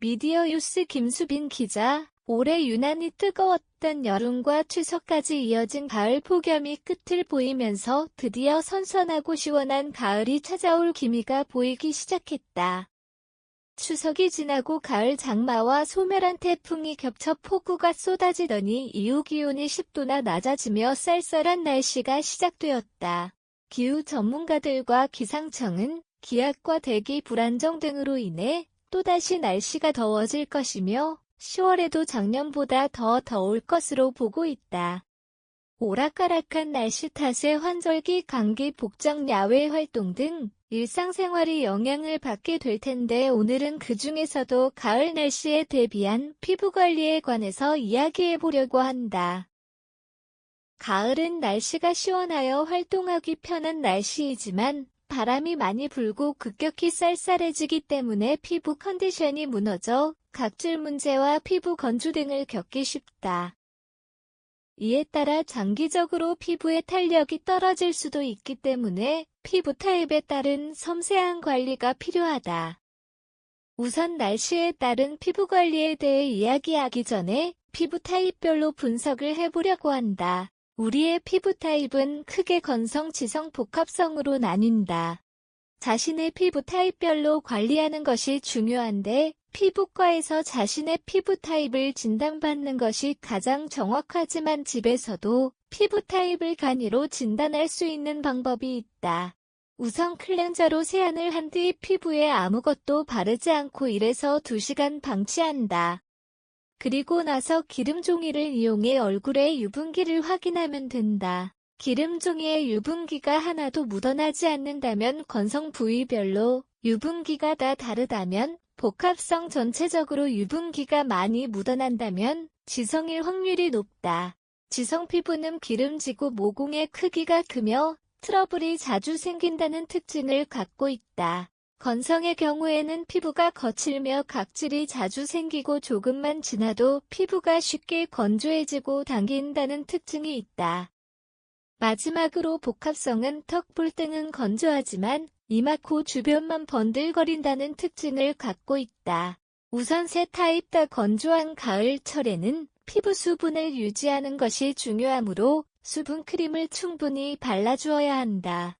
미디어유스 김수빈 기자, 올해 유난히 뜨거웠던 여름과 추석까지 이어진 가을 폭염이 끝을 보이면서 드디어 선선하고 시원한 가을이 찾아올 기미가 보이기 시작했다. 추석이 지나고 가을 장마와 소멸한 태풍이 겹쳐 폭우가 쏟아지더니 이후 기온이 10도나 낮아지며 쌀쌀한 날씨가 시작되었다. 기후 전문가들과 기상청은 기압과 대기 불안정 등으로 인해 또다시 날씨가 더워질 것이며 10월에도 작년보다 더 더울 것으로 보고 있다. 오락가락한 날씨 탓에 환절기, 감기, 복장, 야외 활동 등 일상생활이 영향을 받게 될 텐데 오늘은 그 중에서도 가을 날씨에 대비한 피부관리에 관해서 이야기해보려고 한다. 가을은 날씨가 시원하여 활동하기 편한 날씨이지만 바람이 많이 불고 급격히 쌀쌀해지기 때문에 피부 컨디션이 무너져 각질 문제와 피부 건조 등을 겪기 쉽다. 이에 따라 장기적으로 피부의 탄력이 떨어질 수도 있기 때문에 피부 타입에 따른 섬세한 관리가 필요하다. 우선 날씨에 따른 피부 관리에 대해 이야기하기 전에 피부 타입별로 분석을 해보려고 한다. 우리의 피부 타입은 크게 건성, 지성, 복합성으로 나뉜다. 자신의 피부 타입별로 관리하는 것이 중요한데 피부과에서 자신의 피부 타입을 진단받는 것이 가장 정확하지만 집에서도 피부 타입을 간이로 진단할 수 있는 방법이 있다. 우선 클렌저로 세안을 한 뒤 피부에 아무것도 바르지 않고 1에서 2시간 방치한다. 그리고 나서 기름 종이를 이용해 얼굴에 유분기를 확인하면 된다. 기름 종이에 유분기가 하나도 묻어나지 않는다면 건성 부위별로, 유분기가 다 다르다면 복합성 전체적으로 유분기가 많이 묻어난다면 지성일 확률이 높다. 지성 피부는 기름지고 모공의 크기가 크며 트러블이 자주 생긴다는 특징을 갖고 있다. 건성의 경우에는 피부가 거칠며 각질이 자주 생기고 조금만 지나도 피부가 쉽게 건조해지고 당긴다는 특징이 있다. 마지막으로 복합성은 턱, 볼 등은 건조하지만 이마, 코 주변만 번들거린다는 특징을 갖고 있다. 우선 세 타입 다 건조한 가을철에는 피부 수분을 유지하는 것이 중요하므로 수분 크림을 충분히 발라주어야 한다.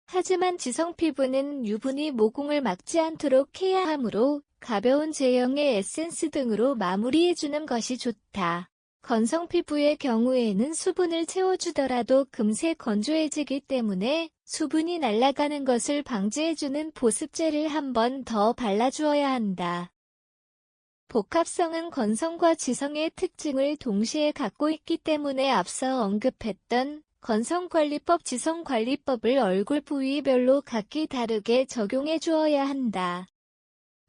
하지만 지성 피부는 유분이 모공을 막지 않도록 해야 하므로 가벼운 제형의 에센스 등으로 마무리해주는 것이 좋다. 건성 피부의 경우에는 수분을 채워주더라도 금세 건조해지기 때문에 수분이 날아가는 것을 방지해주는 보습제를 한 번 더 발라주어야 한다. 복합성은 건성과 지성의 특징을 동시에 갖고 있기 때문에 앞서 언급했던 건성관리법, 지성관리법을 얼굴 부위별로 각기 다르게 적용해 주어야 한다.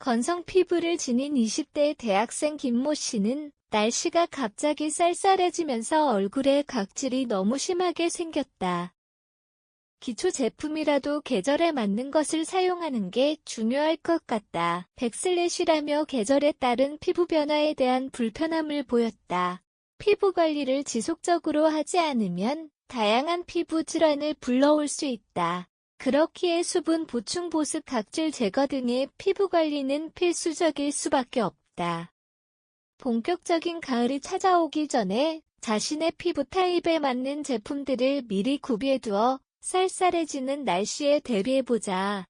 건성 피부를 지닌 20대 대학생 김모 씨는 날씨가 갑자기 쌀쌀해지면서 얼굴에 각질이 너무 심하게 생겼다. 기초 제품이라도 계절에 맞는 것을 사용하는 게 중요할 것 같다. 백슬래시라며 계절에 따른 피부 변화에 대한 불편함을 보였다. 피부 관리를 지속적으로 하지 않으면 다양한 피부 질환을 불러올 수 있다. 그렇기에 수분 보충, 보습, 각질 제거 등의 피부 관리는 필수적일 수밖에 없다. 본격적인 가을이 찾아오기 전에 자신의 피부 타입에 맞는 제품들을 미리 구비해두어 쌀쌀해지는 날씨에 대비해보자.